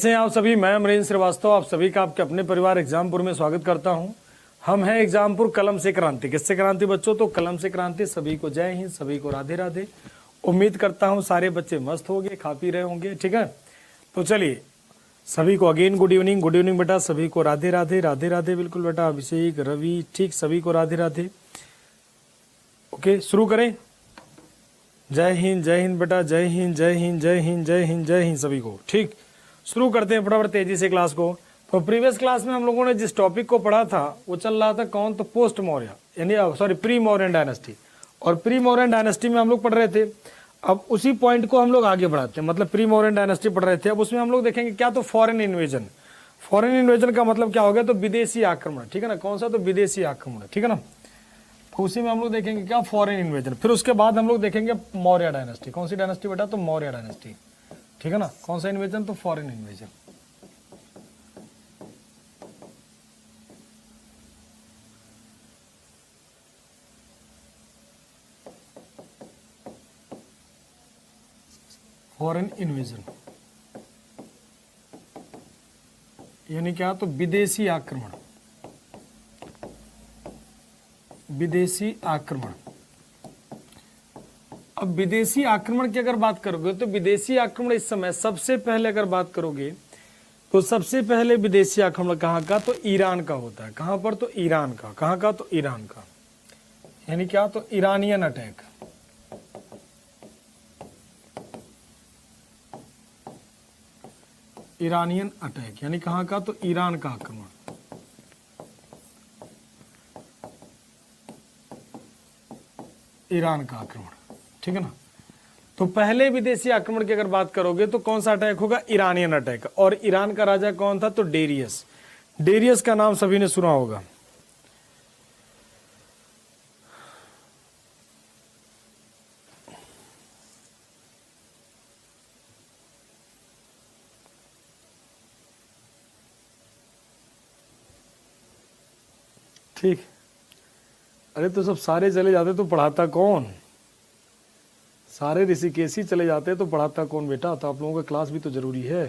कैसे हैं आप सभी। मैं अमरेंद्र श्रीवास्तव आप सभी का आपके अपने परिवार एग्जामपुर में स्वागत करता हूं। हम हैं एग्जामपुर कलम से क्रांति। किससे क्रांति बच्चों? तो कलम से क्रांति। सभी को जय हिंद, सभी को राधे राधे। उम्मीद करता हूं सारे बच्चे मस्त होंगे, खा पी रहे होंगे। ठीक है, तो चलिए सभी को again good evening. Good evening बेटा, सभी को राधे राधे राधे राधे। बिल्कुल बेटा, अभिषेक, रवि, ठीक, सभी को राधे राधे। ओके, शुरू करें। जय हिंद बेटा, जय हिंद जय हिंद जय हिंद जय हिंद जय हिंद सभी को। ठीक, शुरू करते हैं फटाफट तेजी से क्लास को। तो प्रीवियस क्लास में हम लोगों ने जिस टॉपिक को पढ़ा था वो चल रहा था कौन? तो पोस्ट मौर्य यानी सॉरी प्री मौर्यन डायनेस्टी। और प्री मौर्यन डायनेस्टी में हम लोग पढ़ रहे थे। अब उसी पॉइंट को हम लोग आगे बढ़ाते हैं, मतलब प्री मौर्यन डायनेस्टी पढ़ रहे थे। अब उसमें हम लोग देखेंगे क्या? तो फॉरेन इन्वेजन। फॉरेन इन्वेजन का मतलब क्या हो गया? तो विदेशी आक्रमण। ठीक है ना, कौन सा? तो विदेशी आक्रमण। ठीक है ना, तो उसी में हम लोग देखेंगे क्या? Foreign invasion. फिर उसके बाद हम लोग देखेंगे मौर्य डायनेस्टी। कौन सी डायनेस्टी बेटा? तो मौर्य डायनेस्टी। ठीक है ना, कौन सा इन्वेजन? तो फॉरेन इन्वेजन। फॉरेन इन्वेजन यानी क्या? तो विदेशी आक्रमण। विदेशी आक्रमण। अब विदेशी आक्रमण की अगर बात करोगे तो विदेशी आक्रमण इस समय सबसे पहले अगर बात करोगे तो सबसे पहले विदेशी आक्रमण कहाँ का? तो ईरान का होता है। कहाँ पर? तो ईरान का। कहाँ का? तो ईरान का। यानी क्या? तो ईरानियन अटैक। ईरानियन अटैक यानी कहाँ का? तो ईरान का आक्रमण। ईरान का आक्रमण। ठीक है ना, तो पहले विदेशी आक्रमण की अगर बात करोगे तो कौन सा अटैक होगा? Iranian attack. और ईरान का राजा कौन था? तो डेरियस। डेरियस का नाम सभी ने सुना होगा। ठीक, अरे तो सब सारे चले जाते तो पढ़ाता कौन? सारे ऋषिकेश ही चले जाते तो पढ़ाता कौन बेटा? तो आप लोगों का क्लास भी तो जरूरी है।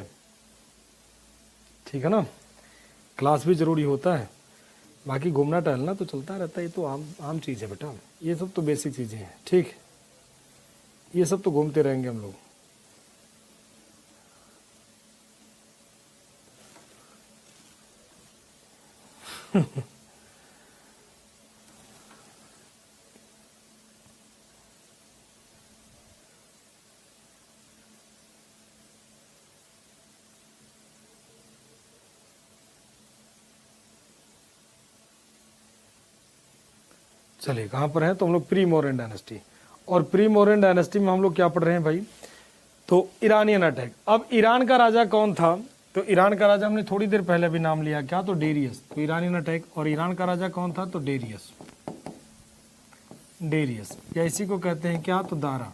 ठीक है ना, क्लास भी जरूरी होता है। बाकी घूमना टहलना तो चलता रहता है, ये तो आम चीज़ है बेटा। ये सब तो बेसिक चीज़ें हैं। ठीक, ये सब तो घूमते रहेंगे हम लोग। चलिए कहाँ पर है? तो हम लोग प्री मौर्यन डायनेस्टी। और प्री मौर्यन डायनेस्टी में हम लोग क्या पढ़ रहे हैं भाई? तो ईरानियन अटैक। अब ईरान का राजा कौन था? तो ईरान का राजा हमने थोड़ी देर पहले भी नाम लिया, क्या? तो डेरियस। तो ईरानियन अटैक। और ईरान का राजा कौन था? तो डेरियस। डेरियस या इसी को कहते हैं क्या? तो दारा।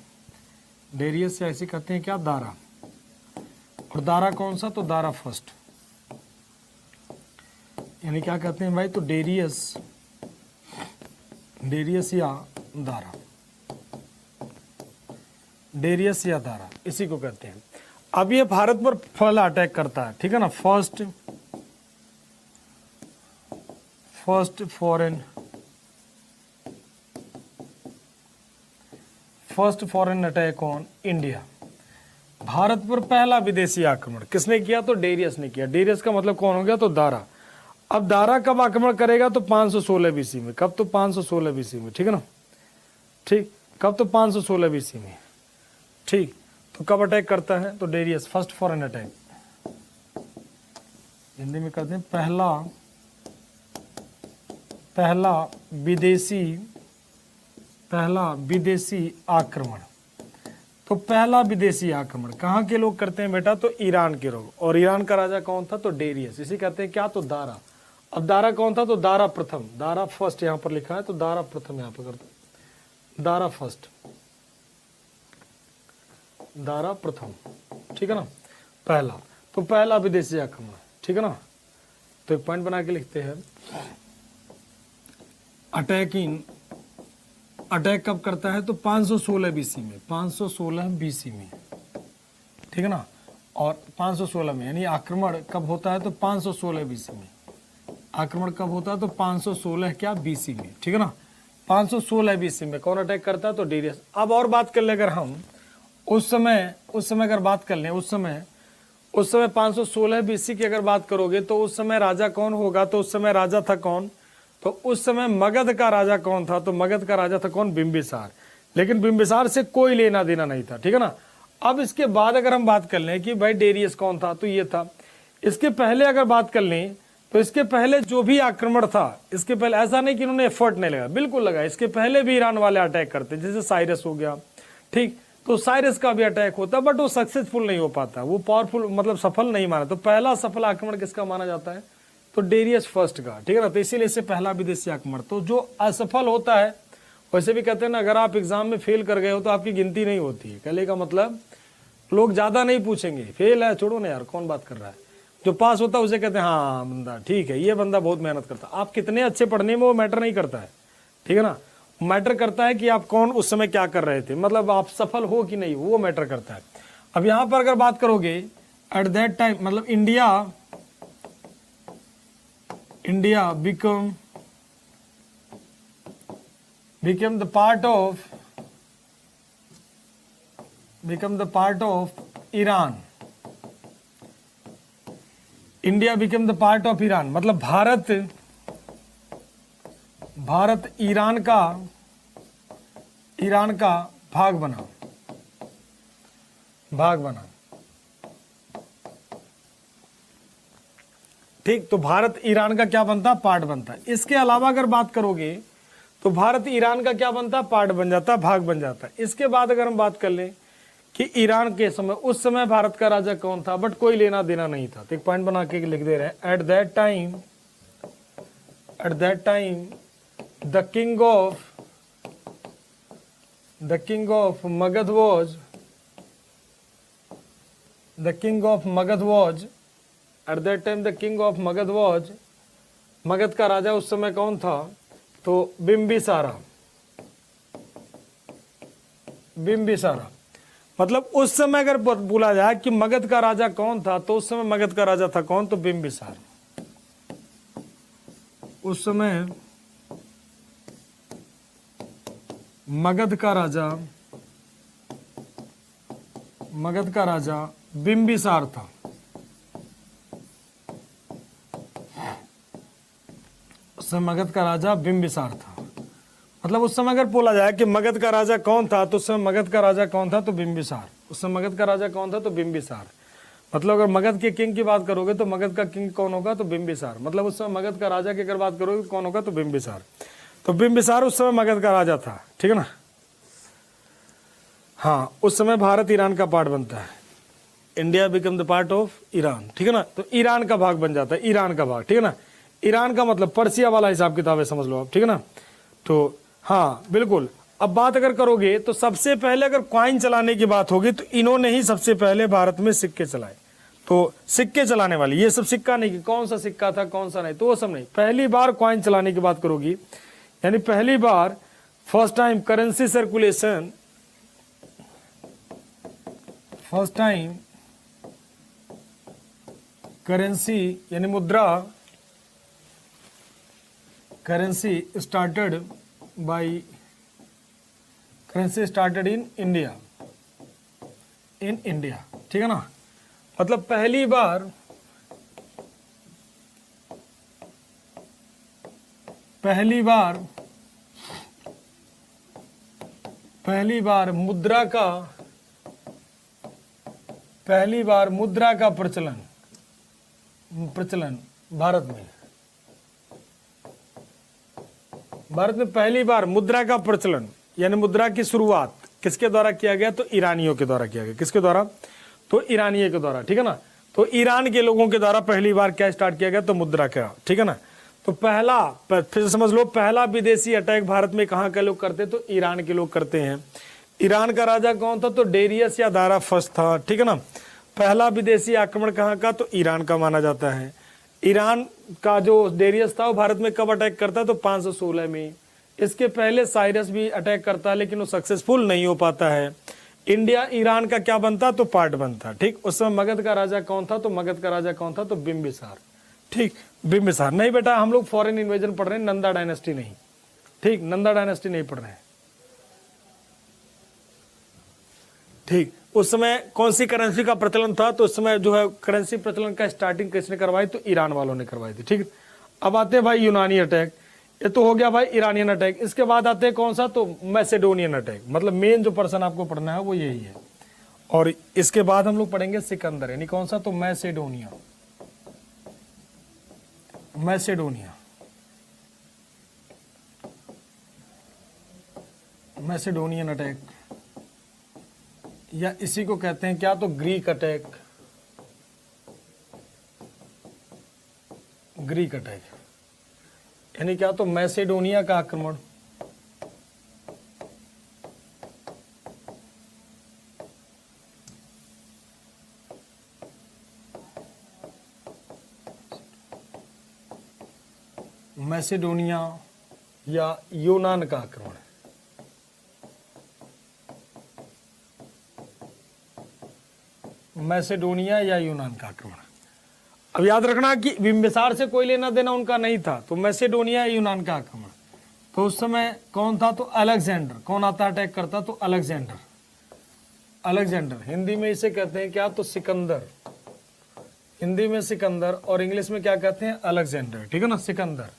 डेरियस या इसी कहते हैं क्या? दारा। और दारा कौन सा? तो दारा फर्स्ट। यानी क्या कहते हैं भाई? तो डेरियस, डेरियस या दारा। डेरियस या दारा इसी को कहते हैं। अब ये भारत पर पहला अटैक करता है। ठीक है ना, first foreign attack on India. Bharat पर पहला विदेशी आक्रमण किसने किया? तो डेरियस ने किया। डेरियस का मतलब कौन हो गया? तो दारा। अब दारा कब आक्रमण करेगा? तो 516 बीसी में। कब? तो 516 बीसी में। ठीक है ना, ठीक, कब? तो 516 बीसी में। ठीक, तो कब अटैक करता है? तो Darius, first foreign attack. Hindi में कहते हैं पहला विदेशी आक्रमण। तो पहला विदेशी आक्रमण कहाँ के लोग करते हैं बेटा? तो ईरान के लोग। और ईरान का राजा कौन था? तो डेरियस। इसे कहते हैं क्या? तो दारा। अब दारा कौन था? तो दारा प्रथम। दारा फर्स्ट यहाँ पर लिखा है, तो दारा प्रथम यहाँ पर करते, दारा फर्स्ट, दारा प्रथम। ठीक है ना, पहला। तो पहला विदेशी आक्रमण। ठीक है ना, तो एक पॉइंट बना के लिखते हैं, अटैक कब करता है? तो 516 बीसी में। 516 बीसी में। ठीक है ना, और 516 में, यानी आक्रमण कब होता है तो 516 बीसी में। आक्रमण कब होता है तो 516 क्या बीसी में, ठीक है ना। 516 बीसी में कौन अटैक करता है तो डेरियस। अब और बात कर ले अगर हम उस समय अगर बात कर लें, उस समय 516 बीसी की अगर बात करोगे तो उस समय राजा कौन होगा, तो उस समय राजा था कौन, तो उस समय मगध का राजा कौन था, तो मगध का राजा था कौन, बिंबिसार। लेकिन बिंबिसार से कोई लेना देना नहीं था, ठीक है ना। अब इसके बाद अगर हम बात कर लें कि भाई डेरियस कौन था, तो ये था। इसके पहले अगर बात कर लें तो इसके पहले जो भी आक्रमण था, इसके पहले ऐसा नहीं कि इन्होंने एफर्ट नहीं लगा, बिल्कुल लगा। इसके पहले भी ईरान वाले अटैक करते, जैसे साइरस हो गया, ठीक, तो साइरस का भी अटैक होता, बट वो सक्सेसफुल नहीं हो पाता, वो पावरफुल मतलब सफल नहीं माना। तो पहला सफल आक्रमण किसका माना जाता है तो डेरियस फर्स्ट का, ठीक है ना। तो इसीलिए इसे पहला विदेशी आक्रमण। तो जो असफल होता है, वैसे भी कहते हैं ना, अगर आप एग्जाम में फेल कर गए हो तो आपकी गिनती नहीं होती है। कहने का मतलब लोग ज्यादा नहीं पूछेंगे, फेल है छोड़ो ना यार, कौन बात कर रहा है। जो पास होता है उसे कहते हैं हाँ बंदा ठीक है, ये बंदा बहुत मेहनत करता है। आप कितने अच्छे पढ़ने में वो मैटर नहीं करता है, ठीक है ना। मैटर करता है कि आप कौन उस समय क्या कर रहे थे, मतलब आप सफल हो कि नहीं, वो मैटर करता है। अब यहां पर अगर बात करोगे एट दैट टाइम, मतलब India became the part of Iran. India became the part of Iran, मतलब भारत ईरान का भाग बना, ठीक। तो भारत ईरान का क्या बनता, पार्ट बनता। इसके अलावा अगर बात करोगे तो भारत ईरान का क्या बनता, पार्ट बन जाता, भाग बन जाता। इसके बाद अगर हम बात कर लें कि ईरान के समय, उस समय भारत का राजा कौन था, बट कोई लेना देना नहीं था। तो एक पॉइंट बना के लिख दे रहे हैं, eight that time the king of Magadh was at that time the king of Magadh was, Magadh का राजा उस समय कौन था तो बिंबिसारा। मतलब उस समय अगर बोला जाए कि मगध का राजा कौन था, तो उस समय मगध का राजा था कौन तो बिंबिसार। उस समय मगध का राजा बिंबिसार था। उस समय मगध का राजा बिंबिसार था। मतलब उस समय अगर बोला जाए कि मगध का राजा कौन था, तो उस समय मगध का राजा कौन था तो बिंबिसार। उस समय मगध का राजा कौन था तो बिंबिसार। मतलब अगर मगध के किंग की बात करोगे तो मगध का किंग कौन होगा तो बिंबिसार। मतलब उस समय मगध का राजा की अगर बात करोगे तो कौन होगा तो बिंबिसार। तो बिंबिसार उस समय मगध का राजा था, ठीक है ना। हाँ, उस समय भारत ईरान का पार्ट बनता है, India become the part of Iran, ठीक है ना। तो ईरान का भाग बन जाता है, ईरान का भाग, ठीक है ना। ईरान का मतलब पर्सिया वाला हिसाब किताब है, समझ लो आप, ठीक है ना। तो हाँ बिल्कुल। अब बात अगर करोगे तो सबसे पहले अगर कॉइन चलाने की बात होगी तो इन्होंने ही सबसे पहले भारत में सिक्के चलाए। तो सिक्के चलाने वाले, ये सब सिक्का नहीं कि कौन सा सिक्का था कौन सा नहीं, तो वो सब नहीं। पहली बार कॉइन चलाने की बात करोगी, यानी पहली बार first time currency circulation, first time currency यानी मुद्रा, करेंसी स्टार्टेड इन इंडिया, ठीक है ना। मतलब पहली बार मुद्रा का प्रचलन भारत में पहली बार मुद्रा का प्रचलन यानी मुद्रा की शुरुआत किसके द्वारा किया गया तो ईरानियों के द्वारा किया गया। किसके द्वारा तो ईरानियों के द्वारा, ठीक है ना। तो ईरान के लोगों के द्वारा पहली बार क्या स्टार्ट किया गया तो मुद्रा का, ठीक है ना। तो फिर समझ लो पहला विदेशी अटैक भारत में कहाँ के लोग करते तो ईरान के लोग करते हैं। ईरान का राजा कौन था तो डेरियस या दारा फर्स्ट था, ठीक है ना। पहला विदेशी आक्रमण कहाँ का तो ईरान का माना जाता है। ईरान का जो डेरियस था वो भारत में कब अटैक करता है तो 516 में। इसके पहले साइरस भी अटैक करता है लेकिन वो सक्सेसफुल नहीं हो पाता है। इंडिया ईरान का क्या बनता तो पार्ट बनता। ठीक, उस समय मगध का राजा कौन था तो मगध का राजा कौन था तो बिंबिसार। ठीक, बिंबिसार। नहीं बेटा, हम लोग फॉरेन इन्वेजन पढ़ रहे हैं, नंदा डायनेस्टी नहीं। ठीक, नंदा डायनेस्टी नहीं पढ़ रहे हैं। ठीक, उस समय कौन सी करेंसी का प्रचलन था तो उस समय जो है करेंसी प्रचलन का स्टार्टिंग किसने करवाई तो ईरान वालों ने करवाई थी। ठीक, अब आते हैं भाई यूनानी अटैक। ये तो हो गया भाई ईरानियन अटैक। इसके बाद आते हैं कौन सा तो मैसेडोनियन अटैक। मतलब मेन जो पर्सन आपको पढ़ना है वो यही है। और इसके बाद हम लोग पढ़ेंगे सिकंदर, यानी कौन सा तो मैसेडोनिया। मैसेडोनिया, मैसेडोनियन अटैक, या इसी को कहते हैं क्या तो ग्रीक अटैक। ग्रीक अटैक यानी क्या तो मैसेडोनिया का आक्रमण। मैसेडोनिया या यूनान का आक्रमण। मैसेडोनिया या यूनान का आक्रमण। अब याद रखना कि बिंबिसार से कोई लेना देना उनका नहीं था, तो मैसेडोनिया या यूनान का आक्रमण। तो उस समय कौन था तो अलेक्जेंडर। कौन आता अटैक करता तो अलेक्जेंडर। अलेक्जेंडर, हिंदी में इसे कहते हैं क्या तो सिकंदर। हिंदी में सिकंदर और इंग्लिश में क्या कहते हैं अलेक्जेंडर। ठीक है ना, सिकंदर।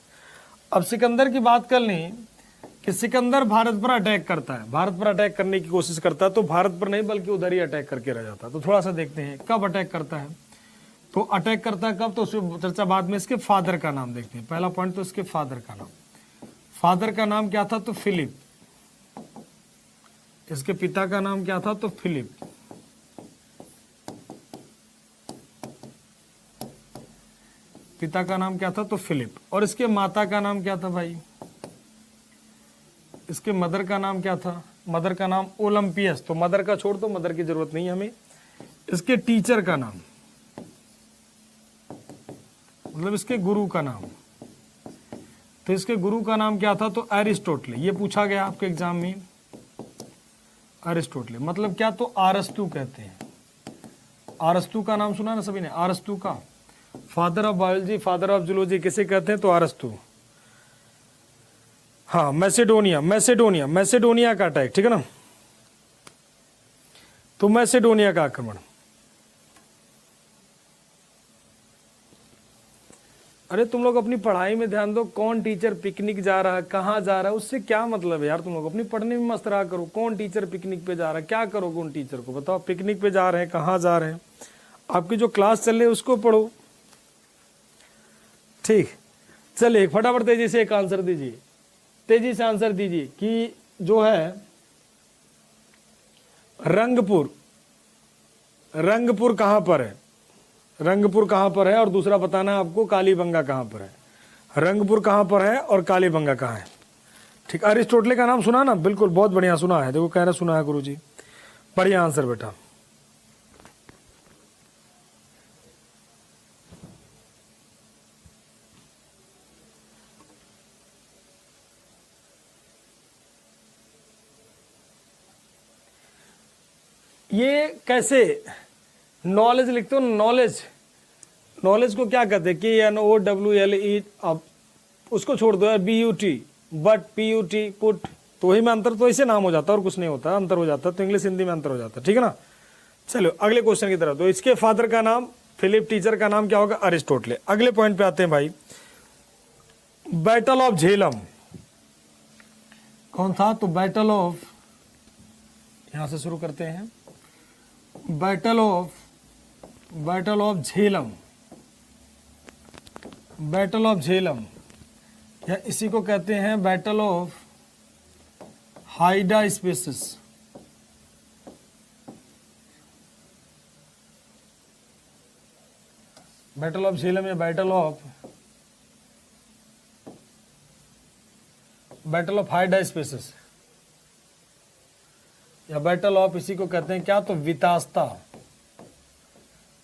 अब सिकंदर की बात कर ली कि सिकंदर भारत पर अटैक करता है, भारत पर अटैक करने की कोशिश करता है, तो भारत पर नहीं बल्कि उधर ही अटैक करके रह जाता है। तो थोड़ा सा देखते हैं कब अटैक करता है। तो अटैक करता है कब तो उसकी चर्चा बाद में। इसके फादर का नाम देखते हैं। पहला पॉइंट तो इसके फादर का नाम। फादर का नाम क्या था तो फिलिप। इसके पिता का नाम क्या था तो फिलिप। पिता का नाम क्या था तो फिलिप। और इसके माता का नाम क्या था भाई, इसके मदर का नाम क्या था। मदर का नाम ओलंपियस। तो मदर का छोड़ दो, मदर की जरूरत नहीं है हमें। इसके टीचर का नाम, मतलब इसके गुरु का नाम। तो इसके गुरु का नाम क्या था तो अरिस्टोटल। ये पूछा गया आपके एग्जाम में, अरिस्टोटल। मतलब क्या तो अरस्तु कहते हैं। अरस्तु का नाम सुना ना सभी ने, अरस्तु का। Father of biology, father of zoology किसे कहते हैं तो अरस्तु। हाँ, मैसेडोनिया, मैसेडोनिया, मैसेडोनिया का अटैक। ठीक है ना, तो मैसेडोनिया का आक्रमण। अरे तुम लोग अपनी पढ़ाई में ध्यान दो। कौन टीचर पिकनिक जा रहा है, कहाँ जा रहा है, उससे क्या मतलब है यार। तुम लोग अपनी पढ़ने में मस्त रहा करो। कौन टीचर पिकनिक पे जा रहा है, क्या करोगे उन टीचर को बताओ। पिकनिक पे जा रहे हैं, कहाँ जा रहे हैं, आपकी जो क्लास चल रही है उसको पढ़ो। ठीक, चलिए फटाफट तेजी से एक आंसर दीजिए, तेजी से आंसर दीजिए कि जो है रंगपुर, रंगपुर कहां पर है। रंगपुर कहां पर है और दूसरा बताना है आपको कालीबंगा कहां पर है। रंगपुर कहां पर है और कालीबंगा कहां है। ठीक, अरिस्टोटल का नाम सुना ना, बिल्कुल बहुत बढ़िया सुना है। देखो कह रहे सुना है गुरुजी, बढ़िया आंसर बेटा। ये कैसे नॉलेज लिखते हो, नॉलेज, नॉलेज को क्या कहते हैं कि NOWLE। अब उसको छोड़ दो यार, BUT, बट PUT पुट, तो वही में अंतर, तो ऐसे नाम हो जाता है और कुछ नहीं होता, अंतर हो जाता है। तो इंग्लिश हिंदी में अंतर हो जाता है। ठीक है ना, चलो अगले क्वेश्चन की तरफ। तो इसके फादर का नाम फिलिप, टीचर का नाम क्या होगा अरिस्टोटल। अगले पॉइंट पे आते हैं भाई, बैटल ऑफ झेलम कौन था तो बैटल ऑफ, यहां से शुरू करते हैं, battle of Jhelum. Battle of Jhelum या इसी को कहते हैं battle of Hydaspes. Battle of Jhelum या बैटल ऑफ हाइडा स्पेसिस या बैटल ऑफ, इसी को कहते हैं क्या तो वितास्ता,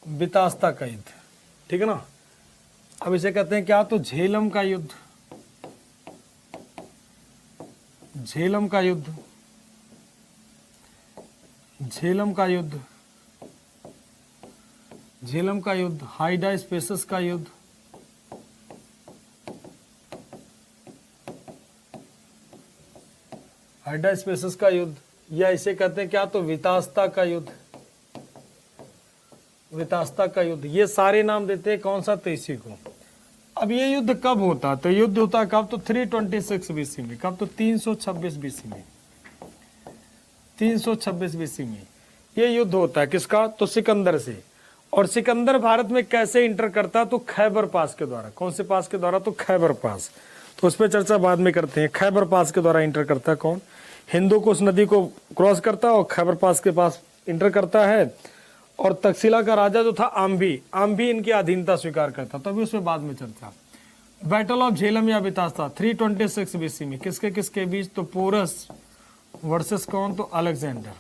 वितास्ता का युद्ध। ठीक है ना, अब इसे कहते हैं क्या तो झेलम का युद्ध। झेलम का युद्ध, झेलम का युद्ध, झेलम का युद्ध, हाइडास्पेसस का युद्ध, हाइडास्पेसस का युद्ध, या इसे कहते हैं क्या, तो वितास्ता का युद्ध, वितास्ता का युद्ध, ये सारे नाम देते हैं कौन सा, तेसी को। अब ये युद्ध कब होता, तो युद्ध होता कब, तो 326 बीसी में। कब, तो 326 बीसी में, 326 बीसी में ये युद्ध होता है। किसका, तो सिकंदर से। और सिकंदर भारत में कैसे इंटर करता, तो खैबर पास के द्वारा। कौन से पास के द्वारा, तो खैबर पास। तो उस पर चर्चा बाद में करते हैं। खैबर पास के द्वारा इंटर करता है कौन, हिंदू कुश नदी को क्रॉस करता है और खैबर पास के पास इंटर करता है। और तक्षशिला का राजा जो था आम्भी, आम्भी इनकी अधीनता स्वीकार करता, तभी उसमें बाद में चर्चा। बैटल ऑफ झेलम या वितास्ता 326 बीसी में किसके किसके बीच, तो पोरस वर्सेस कौन, तो अलेक्जेंडर।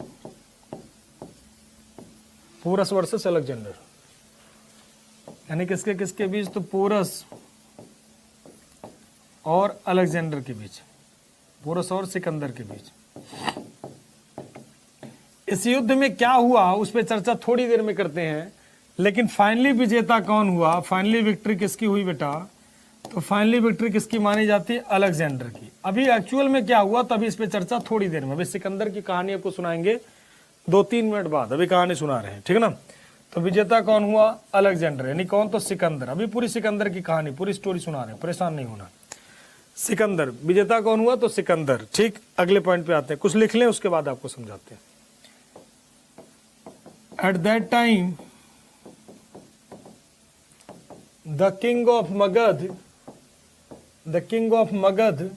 पोरस वर्सेस अलेक्जेंडर, यानी किसके किसके बीच, तो पोरस और अलेक्जेंडर के बीच, पोरस और सिकंदर के बीच। इस युद्ध में क्या हुआ उस पर चर्चा थोड़ी देर में करते हैं, लेकिन फाइनली विजेता कौन हुआ, फाइनली विक्ट्री किसकी हुई बेटा, तो फाइनली विक्ट्री किसकी मानी जाती है, अलेक्जेंडर की। अभी एक्चुअल में क्या हुआ तभी इस पे चर्चा थोड़ी देर में। अभी सिकंदर की कहानी आपको सुनाएंगे 2-3 मिनट बाद, अभी कहानी सुना रहे हैं, ठीक है ना। तो विजेता कौन हुआ, अलेक्जेंडर, यानी कौन, तो सिकंदर। अभी पूरी सिकंदर की कहानी, पूरी स्टोरी सुना रहे हैं, परेशान नहीं होना। सिकंदर, विजेता कौन हुआ, तो सिकंदर। ठीक, अगले पॉइंट पे आते हैं, कुछ लिख लें उसके बाद आपको समझाते हैं। Eight that time the king of Magadh, the king of Magadh,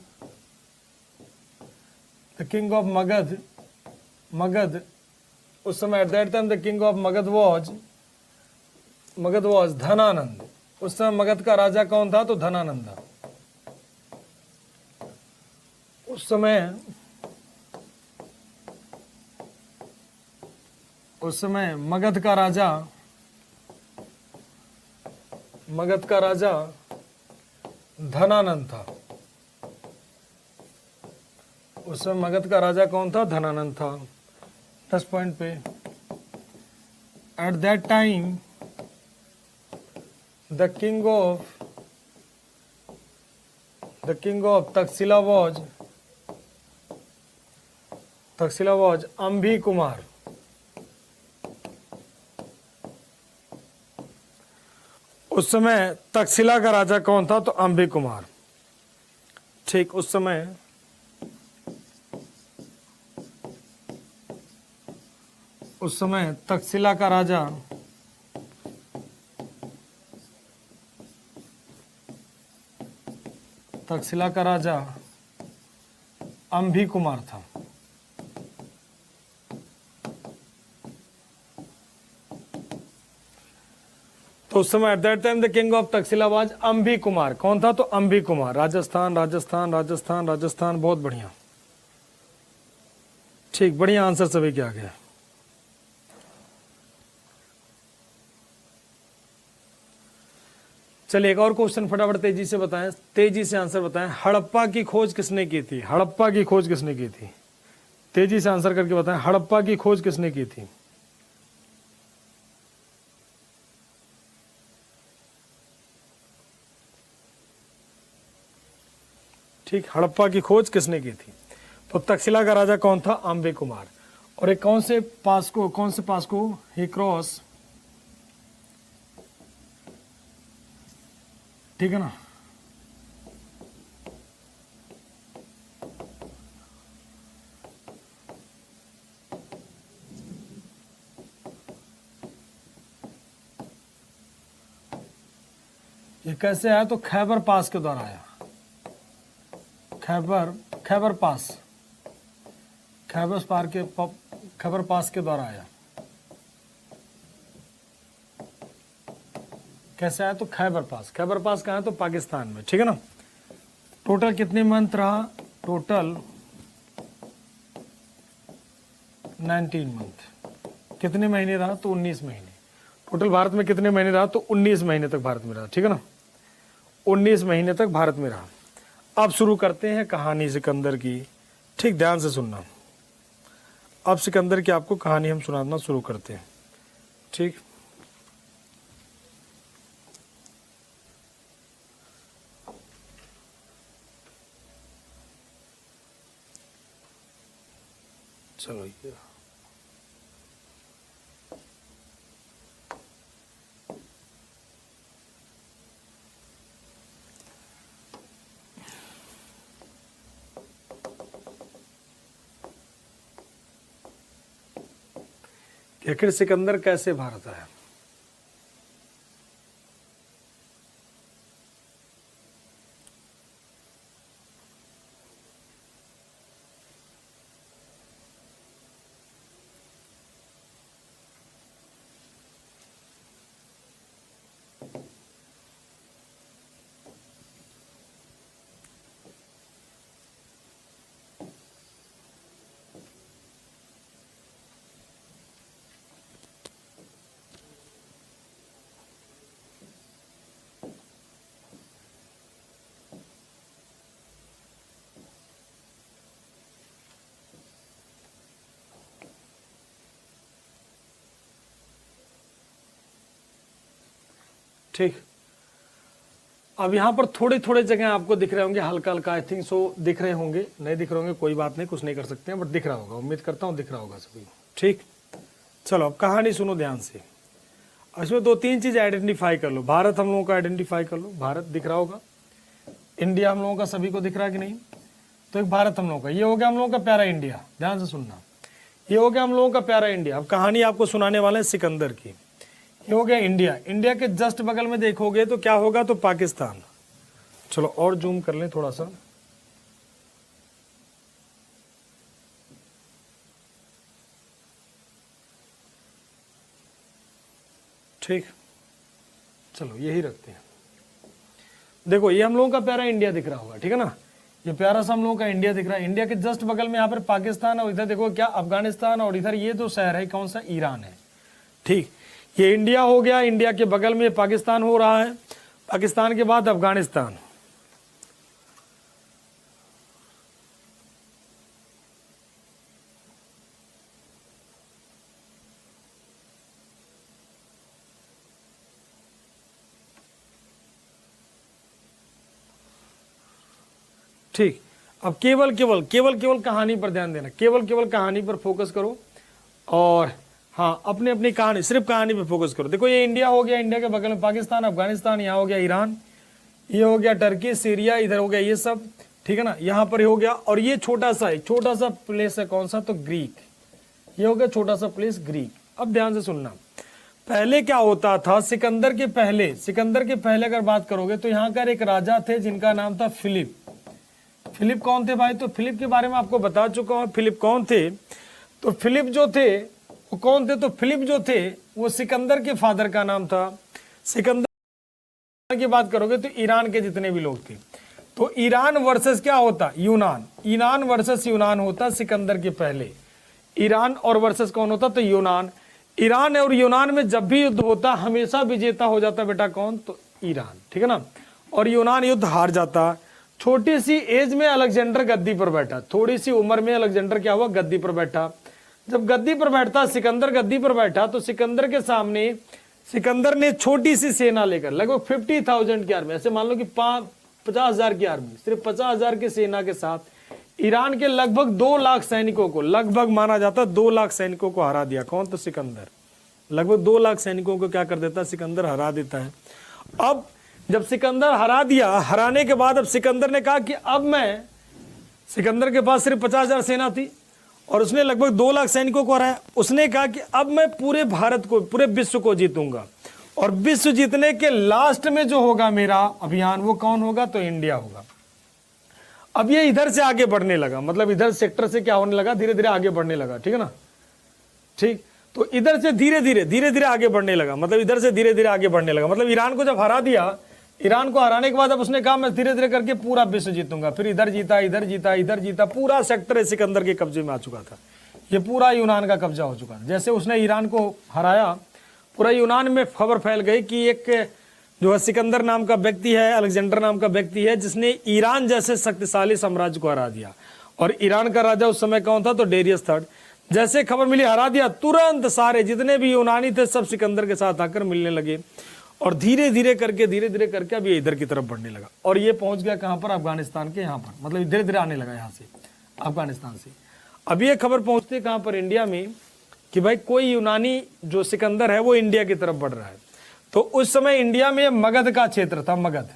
the king of Magadh, Magadh उस समय at that time the king of Magadh was Dhanananda. उस समय मगध का राजा कौन था, तो धनानंद। उस समय मगध का राजा धनानंद था। उस समय मगध का राजा कौन था, धनानंद था। 10 पॉइंट पे, at that time the king of Takshashila was Ambhi Kumar. उस समय तक्षशिला का राजा कौन था, तो अम्भी कुमार। ठीक, उस समय तक्षशिला का राजा अम्भी कुमार था। तो उस समय at that time the king of Takshashila was Ambhi Kumar. कौन था, तो अम्भी कुमार। राजस्थान राजस्थान राजस्थान राजस्थान, बहुत बढ़िया। ठीक, बढ़िया आंसर सभी के आ गया। चलिए एक और क्वेश्चन फटाफट तेजी से बताएं, तेजी से आंसर बताएं। हड़प्पा की खोज किसने की थी, हड़प्पा की खोज किसने की थी, तेजी से आंसर करके बताएं। हड़प्पा की खोज किसने की थी, ठीक, हड़प्पा की खोज किसने की थी। तो तक्षशिला का राजा कौन था, अम्बे कुमार। और एक कौन से पास को ही क्रॉस, ठीक है ना। ये कैसे आया, तो खैबर पास के द्वारा आया। खैबर पास के द्वारा आया। कैसे आया, तो खैबर पास कहाँ है, तो पाकिस्तान में, ठीक है ना। टोटल कितने मंथ रहा, टोटल 19 मंथ। कितने महीने रहा, तो 19 महीने। टोटल भारत में कितने महीने रहा, तो 19 महीने तक भारत में रहा, ठीक है ना। 19 महीने तक भारत में रहा। अब शुरू करते हैं कहानी सिकंदर की, ठीक, ध्यान से सुनना। अब सिकंदर की आपको कहानी हम सुनाना शुरू करते हैं। ठीक, चलो ये आखिर सिकंदर कैसे भारत आया। ठीक, अब यहाँ पर थोड़े थोड़े जगह आपको दिख रहे होंगे, हल्का हल्का आई थिंक सो दिख रहे होंगे, नहीं दिख रहे होंगे कोई बात नहीं, कुछ नहीं कर सकते हैं, बट दिख रहा होगा, उम्मीद करता हूँ दिख रहा होगा सभी। ठीक, चलो अब कहानी सुनो ध्यान से। इसमें दो तीन चीज आइडेंटिफाई कर लो। भारत हम लोगों का आइडेंटिफाई कर लो, भारत दिख रहा होगा, इंडिया हम लोगों का सभी को दिख रहा है कि नहीं, तो एक भारत हम लोगों का, ये हो गया हम लोगों का प्यारा इंडिया, ध्यान से सुनना, ये हो गया हम लोगों का प्यारा इंडिया। अब कहानी आपको सुनाने वाले हैं सिकंदर की। ये हो गया इंडिया, इंडिया के जस्ट बगल में देखोगे तो क्या होगा, तो पाकिस्तान। चलो और जूम कर लें थोड़ा सा, ठीक, चलो यही रखते हैं। देखो ये हम लोगों का प्यारा इंडिया दिख रहा होगा, ठीक है ना, ये प्यारा सा हम लोगों का इंडिया दिख रहा है। इंडिया के जस्ट बगल में यहाँ पर पाकिस्तान, और इधर देखो क्या अफगानिस्तान, और इधर ये जो शहर है कौन सा, ईरान है। ठीक, ये इंडिया हो गया, इंडिया के बगल में पाकिस्तान हो रहा है, पाकिस्तान के बाद अफगानिस्तान। ठीक, अब केवल केवल केवल केवल कहानी पर ध्यान देना, केवल केवल कहानी पर फोकस करो, और हाँ अपनी अपनी कहानी, सिर्फ कहानी पे फोकस करो। देखो ये इंडिया हो गया, इंडिया के बगल में पाकिस्तान, अफगानिस्तान, यहाँ हो गया ईरान, ये हो गया टर्की, सीरिया, इधर हो गया ये सब, ठीक है ना, यहाँ पर हो गया, और ये छोटा सा प्लेस है कौन सा, तो ग्रीक, ये हो गया छोटा सा प्लेस ग्रीक। अब ध्यान से सुनना, पहले क्या होता था, सिकंदर के पहले अगर बात करोगे तो यहाँ का एक राजा थे जिनका नाम था फिलिप। फिलिप कौन थे भाई, तो फिलिप के बारे में आपको बता चुका हूं। फिलिप कौन थे, तो फिलिप जो थे वो कौन थे, तो फिलिप जो थे वो सिकंदर के फादर का नाम था। सिकंदर की बात करोगे तो ईरान के जितने भी लोग थे, तो ईरान वर्सेस क्या होता, यूनान, ईरान वर्सेस यूनान होता सिकंदर के पहले। ईरान और वर्सेस कौन होता, तो यूनान। ईरान और यूनान में जब भी युद्ध होता हमेशा विजेता हो जाता बेटा कौन, तो ईरान, ठीक है ना, और यूनान युद्ध हार जाता। छोटी सी एज में अलेक्जेंडर गद्दी पर बैठा, थोड़ी सी उम्र में अलेक्जेंडर क्या हुआ, गद्दी पर बैठा। जब गद्दी पर बैठता, सिकंदर गद्दी पर बैठा, तो सिकंदर के सामने सिकंदर ने छोटी सी सेना लेकर, लगभग 50,000 की आर्मी, ऐसे मान लो कि 50,000 की आर्मी, सिर्फ 50,000 की सेना के साथ ईरान के लगभग 2 लाख सैनिकों को, लगभग माना जाता 2 लाख सैनिकों को हरा दिया। कौन, तो सिकंदर। लगभग 2 लाख सैनिकों को क्या कर देता, सिकंदर हरा देता है। अब जब सिकंदर हरा दिया, हराने के बाद अब सिकंदर ने कहा कि अब मैं, सिकंदर के पास सिर्फ 50,000 सेना थी और उसने लगभग 2 लाख सैनिकों को हराया। उसने कहा कि अब मैं पूरे भारत को, पूरे विश्व को जीतूंगा, और विश्व जीतने के लास्ट में जो होगा मेरा अभियान, वो कौन होगा, तो इंडिया होगा। अब ये इधर से आगे बढ़ने लगा, मतलब इधर सेक्टर से क्या होने लगा, धीरे धीरे आगे बढ़ने लगा, ठीक है ना, ठीक, तो इधर से धीरे धीरे आगे बढ़ने लगा, मतलब इधर से धीरे धीरे आगे बढ़ने लगा। मतलब ईरान को जब हरा दिया, ईरान को हराने के बाद अब उसने कहा मैं धीरे धीरे करके पूरा विश्व जीतूंगा। फिर इधर जीता, इधर जीता, इधर जीता, पूरा सेक्टर सिकंदर के कब्जे में आ चुका था। ये पूरा यूनान का कब्जा हो चुका था। जैसे उसने ईरान को हराया, पूरा यूनान में खबर फैल गई कि एक जो है सिकंदर नाम का व्यक्ति है, अलेक्जेंडर नाम का व्यक्ति है, जिसने ईरान जैसे शक्तिशाली साम्राज्य को हरा दिया। और ईरान का राजा उस समय कौन था, तो डेरियस थर्ड। जैसे खबर मिली हरा दिया, तुरंत सारे जितने भी यूनानी थे सब सिकंदर के साथ आकर मिलने लगे और धीरे धीरे करके अब ये इधर की तरफ बढ़ने लगा और ये पहुंच गया कहां पर, अफगानिस्तान के यहाँ पर, मतलब धीरे धीरे आने लगा यहाँ से अफगानिस्तान से। अब ये खबर पहुंचती कहां पर, इंडिया में, कि भाई कोई यूनानी जो सिकंदर है वो इंडिया की तरफ बढ़ रहा है। तो उस समय इंडिया में मगध का क्षेत्र था, मगध,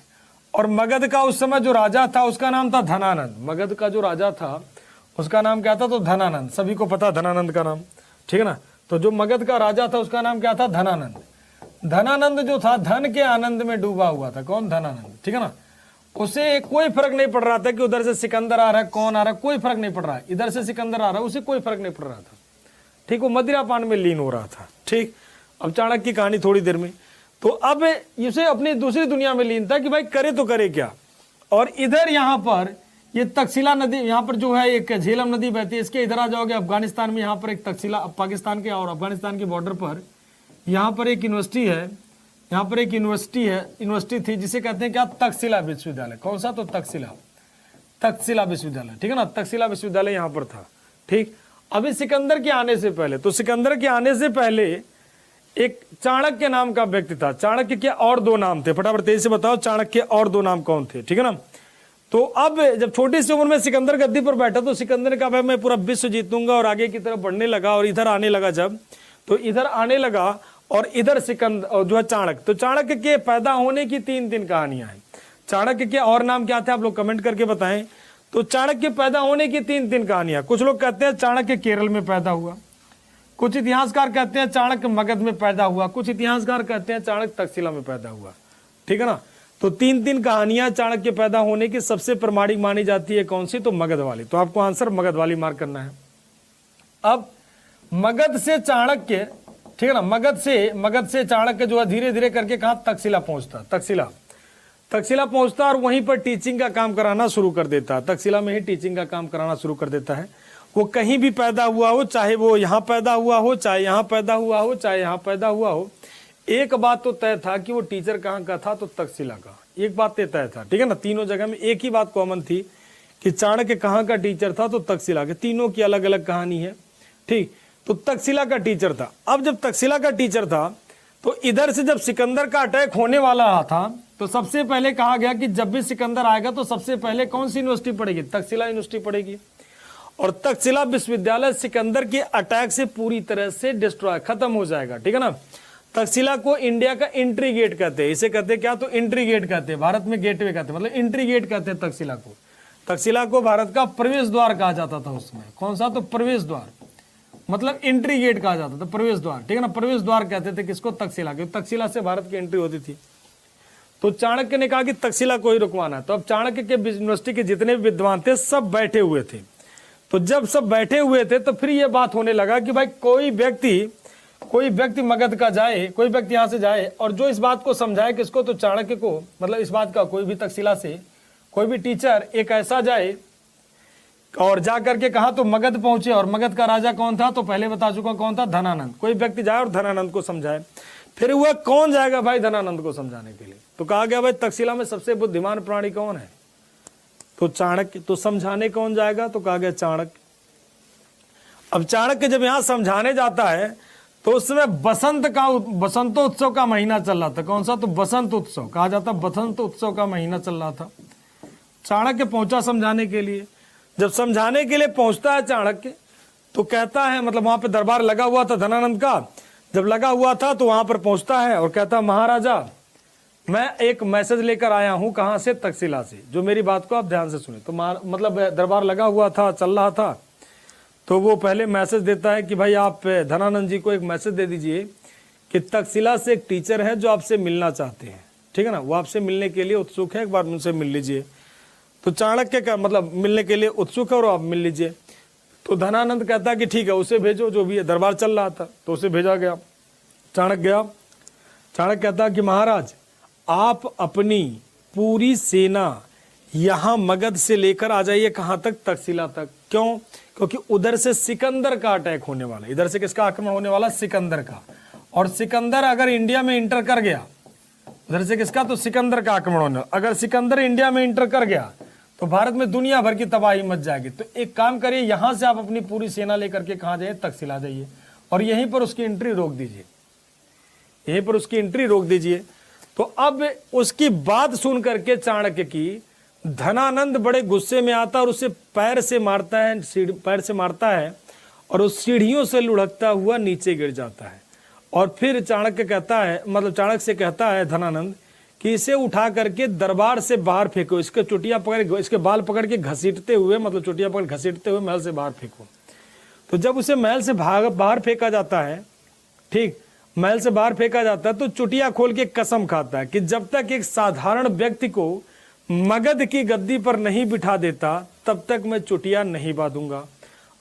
और मगध का उस समय जो राजा था उसका नाम था धनानंद। मगध का जो राजा था उसका नाम क्या था, तो धनानंद, सभी को पता धनानंद का नाम, ठीक है ना। तो जो मगध का राजा था उसका नाम क्या था, धनानंद। धनानंद जो था धन के आनंद में डूबा हुआ था, कौन, धनानंद, ठीक है ना। उसे कोई फर्क नहीं पड़ रहा था कि उधर से सिकंदर आ रहा है, कौन आ रहा है, कोई फर्क नहीं पड़ रहा है, इधर से सिकंदर आ रहा है उसे कोई फर्क नहीं पड़ रहा था, ठीक। वो मदिरा पान में लीन हो रहा था, ठीक। अब चाणक्य की कहानी थोड़ी देर में। तो अब इसे अपनी दूसरी दुनिया में लीन था कि भाई करे तो करे क्या। और इधर यहाँ पर ये तक्षशिला नदी, यहाँ पर जो है एक झेलम नदी बहती है, इसके इधर आ जाओगे अफगानिस्तान में, यहाँ पर एक तक्षशिला, पाकिस्तान के और अफगानिस्तान के बॉर्डर पर यहाँ पर एक यूनिवर्सिटी है, यहाँ पर एक यूनिवर्सिटी थी जिसे कहते हैं क्या, तक्षशिला विश्वविद्यालय। कौन सा, तो तक्षशिला विश्वविद्यालय, ठीक है ना। तक्षशिला विश्वविद्यालय यहाँ पर था, ठीक। अभी सिकंदर के आने से पहले, तो सिकंदर के आने से पहले एक चाणक्य नाम का व्यक्ति था। चाणक्य के और दो नाम थे, फटाफट तेजी से बताओ, चाणक्य और दो नाम कौन थे, ठीक है ना। तो अब जब छोटी सी उम्र में सिकंदर गद्दी पर बैठा तो सिकंदर ने कहा भाई मैं पूरा विश्व जीतूंगा और आगे की तरफ बढ़ने लगा और इधर आने लगा। जब तो इधर आने लगा और इधर सिकंदर और जो है चाणक्य, तो चाणक्य के पैदा होने की तीन कहानियां हैं। चाणक्य के और नाम क्या थे आप लोग कमेंट करके बताएं। तो चाणक्य पैदा होने की तीन कहानियां, कुछ लोग कहते हैं चाणक्य केरल में पैदा हुआ, कुछ इतिहासकार कहते हैं चाणक्य मगध में पैदा हुआ, कुछ इतिहासकार कहते हैं चाणक्य तक्षशिला में पैदा हुआ, ठीक है ना। तो तीन कहानियां चाणक्य पैदा होने की सबसे प्रमाणिक मानी जाती है, कौन सी, तो मगध वाली। तो आपको आंसर मगध वाली मार्क करना है। अब मगध से चाणक्य, ठीक है ना, मगध से चाणक्य जो है धीरे धीरे करके कहा, तक्षशिला पहुंचता, तक्षशिला पहुंचता और वहीं पर टीचिंग का काम कराना शुरू कर देता। तक्षशिला में ही टीचिंग का काम कराना शुरू कर देता है। वो कहीं भी पैदा हुआ हो, चाहे वो यहाँ पैदा हुआ हो, चाहे यहाँ पैदा हुआ हो, चाहे यहाँ पैदा हुआ हो, एक बात तो तय था कि वो टीचर कहाँ का था, तो तक्षशिला का। एक बात तय था, ठीक है ना। तीनों जगह में एक ही बात कॉमन थी कि चाणक्य कहाँ का टीचर था, तो तक्षशिला के। तीनों की अलग अलग कहानी है, ठीक। तो तक्षशिला का टीचर था। अब जब तक्षशिला का टीचर था तो इधर से जब सिकंदर का अटैक होने वाला था तो सबसे पहले कहा गया कि जब भी सिकंदर आएगा तो सबसे पहले कौन सी यूनिवर्सिटी पड़ेगी, तक्षशिला यूनिवर्सिटी पड़ेगी। और तक्षशिला विश्वविद्यालय सिकंदर के अटैक से पूरी तरह से डिस्ट्रॉय, खत्म हो जाएगा, ठीक है ना। तक्षशिला को इंडिया का एंट्री गेट कहते हैं। इसे कहते हैं क्या, तो एंट्री गेट कहते हैं, भारत में गेटवे कहते हैं, मतलब एंट्री गेट कहते हैं तक्षशिला को। तक्षशिला को भारत का प्रवेश द्वार कहा जाता था उस समय। कौन सा, तो प्रवेश द्वार, मतलब एंट्री गेट कहा जाता था, प्रवेश द्वार, ठीक है ना। प्रवेश द्वार कहते थे किसको, तक्षशिला के। तक्षशिला से भारत की एंट्री होती थी। तो चाणक्य ने कहा कि तक्षशिला को ही रुकवाना है। तो अब चाणक्य के यूनिवर्सिटी के जितने भी विद्वान थे सब बैठे हुए थे। तो जब सब बैठे हुए थे तो फिर ये बात होने लगा कि भाई कोई व्यक्ति मगध का जाए, कोई व्यक्ति यहाँ से जाए और जो इस बात को समझाए किसको, तो चाणक्य को, मतलब इस बात का कोई भी तक्षशिला से कोई भी टीचर एक ऐसा जाए और जा करके कहा तो मगध पहुंचे। और मगध का राजा कौन था, तो पहले बता चुका कौन था, धनानंद। कोई व्यक्ति जाए और धनानंद को समझाए। फिर हुआ कौन जाएगा भाई धनानंद को समझाने के लिए, तो कहा गया भाई तक्षशिला में सबसे बुद्धिमान प्राणी कौन है, तो चाणक्य। तो समझाने कौन जाएगा, तो कहा गया चाणक्य। अब चाणक्य जब यहां समझाने जाता है तो उस समय बसंतोत्सव का महीना चल रहा था। कौन सा, तो बसंत उत्सव कहा जाता, बसंत उत्सव का महीना चल रहा था। चाणक्य पहुंचा समझाने के लिए। जब समझाने के लिए पहुंचता है चाणक्य तो कहता है, मतलब वहां पे दरबार लगा हुआ था धनानंद का, जब लगा हुआ था तो वहां पर पहुंचता है और कहता महाराजा मैं एक मैसेज लेकर आया हूं, कहां से, तक्षशिला से। जो मेरी बात को आप ध्यान से सुने। तो मतलब दरबार लगा हुआ था, चल रहा था, तो वो पहले मैसेज देता है कि भाई आप धनानंद जी को एक मैसेज दे दीजिए कि तक्षशिला से एक टीचर है जो आपसे मिलना चाहते हैं, ठीक है ना, वो आपसे मिलने के लिए उत्सुक है, एक बार उनसे मिल लीजिए। तो चाणक्य का मतलब मिलने के लिए उत्सुक है और आप मिल लीजिए। तो धनानंद कहता है कि ठीक है उसे भेजो, जो भी है, दरबार चल रहा था तो उसे भेजा गया। चाणक्य गया। चाणक्य कहता कि महाराज आप अपनी पूरी सेना यहाँ मगध से लेकर आ जाइए, कहाँ तक, तक्षशिला तक। क्यों, क्योंकि उधर से सिकंदर का अटैक होने वाला। इधर से किसका आक्रमण होने वाला, सिकंदर का। और सिकंदर अगर इंडिया में इंटर कर गया, उधर से किसका, तो सिकंदर का आक्रमण होने। अगर सिकंदर इंडिया में इंटर कर गया तो भारत में दुनिया भर की तबाही मच जाएगी। तो एक काम करिए, यहां से आप अपनी पूरी सेना लेकर के कहां जाइए, तक्षशिला जाइए और यहीं पर उसकी एंट्री रोक दीजिए, यहीं पर उसकी एंट्री रोक दीजिए। तो अब उसकी बात सुन करके चाणक्य की धनानंद बड़े गुस्से में आता और उसे पैर से मारता है, पैर से मारता है और उस सीढ़ियों से लुढ़कता हुआ नीचे गिर जाता है। और फिर चाणक्य कहता है, मतलब चाणक्य से कहता है धनानंद कि इसे उठा करके दरबार से बाहर फेंको, इसके चुटिया पकड़, इसके बाल पकड़ के घसीटते हुए, मतलब चुटिया पकड़ घसीटते हुए महल से बाहर फेंको। तो जब उसे महल से बाहर फेंका जाता है, ठीक, महल से बाहर फेंका जाता है, तो चुटिया खोल के कसम खाता है कि जब तक एक साधारण व्यक्ति को मगध की गद्दी पर नहीं बिठा देता तब तक मैं चुटिया नहीं बांधूंगा।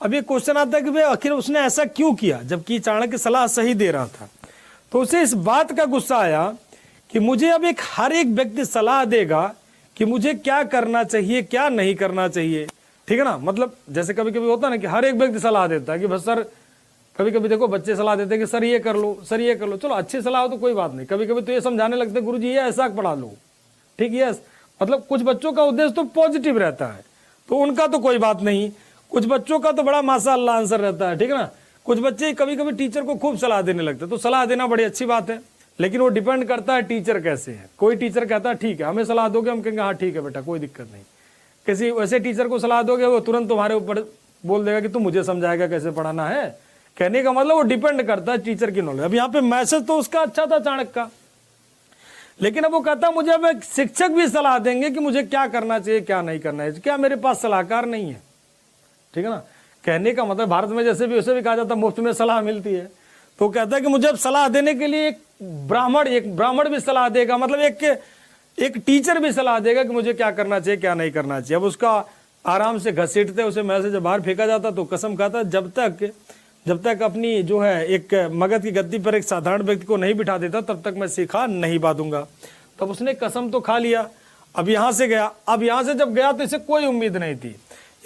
अब ये क्वेश्चन आता है कि भाई आखिर उसने ऐसा क्यों किया, जबकि चाणक्य सलाह सही दे रहा था। तो उसे इस बात का गुस्सा आया कि मुझे अब हर एक व्यक्ति सलाह देगा कि मुझे क्या करना चाहिए, क्या नहीं करना चाहिए, ठीक है ना। मतलब जैसे कभी कभी होता है ना कि हर एक व्यक्ति सलाह देता है कि बस सर, कभी कभी देखो बच्चे सलाह देते हैं कि सर ये कर लो, सर ये कर लो, चलो अच्छी सलाह हो तो कोई बात नहीं। कभी कभी तो ये समझाने लगते हैं गुरुजी ये ऐसा पढ़ा लो, ठीक है, मतलब कुछ बच्चों का उद्देश्य तो पॉजिटिव रहता है, तो उनका तो कोई बात नहीं। कुछ बच्चों का तो बड़ा माशाअल्लाह आंसर रहता है, ठीक है ना। कुछ बच्चे कभी कभी टीचर को खूब सलाह देने लगते हैं, तो सलाह देना बड़ी अच्छी बात है, लेकिन वो डिपेंड करता है टीचर कैसे है। कोई टीचर कहता है ठीक है हमें सलाह दोगे, हम कहेंगे हाँ ठीक है बेटा कोई दिक्कत नहीं। किसी वैसे टीचर को सलाह दोगे वो तुरंत तुम्हारे ऊपर बोल देगा कि तुम मुझे समझाएगा कैसे पढ़ाना है। कहने का मतलब वो डिपेंड करता है टीचर की नॉलेज। अब यहाँ पे मैसेज तो उसका अच्छा था चाणक्य का, लेकिन अब वो कहता मुझे अब एक शिक्षक भी सलाह देंगे कि मुझे क्या करना चाहिए क्या नहीं करना है, क्या मेरे पास सलाहकार नहीं है, ठीक है ना। कहने का मतलब भारत में जैसे भी उसे भी कहा जाता है मुफ्त में सलाह मिलती है, तो कहता है कि मुझे अब सलाह देने के लिए एक ब्राह्मण भी सलाह देगा, मतलब एक टीचर भी सलाह देगा कि मुझे क्या करना चाहिए क्या नहीं करना चाहिए। अब उसका आराम से घसीटते उसे महल से जब बाहर फेंका जाता तो कसम खाता जब तक अपनी जो है एक मगध की गद्दी पर एक साधारण व्यक्ति को नहीं बिठा देता तब तक मैं शिखा नहीं बांधूंगा। तब उसने कसम तो खा लिया। अब यहाँ से गया, अब यहाँ से जब गया तो इसे कोई उम्मीद नहीं थी।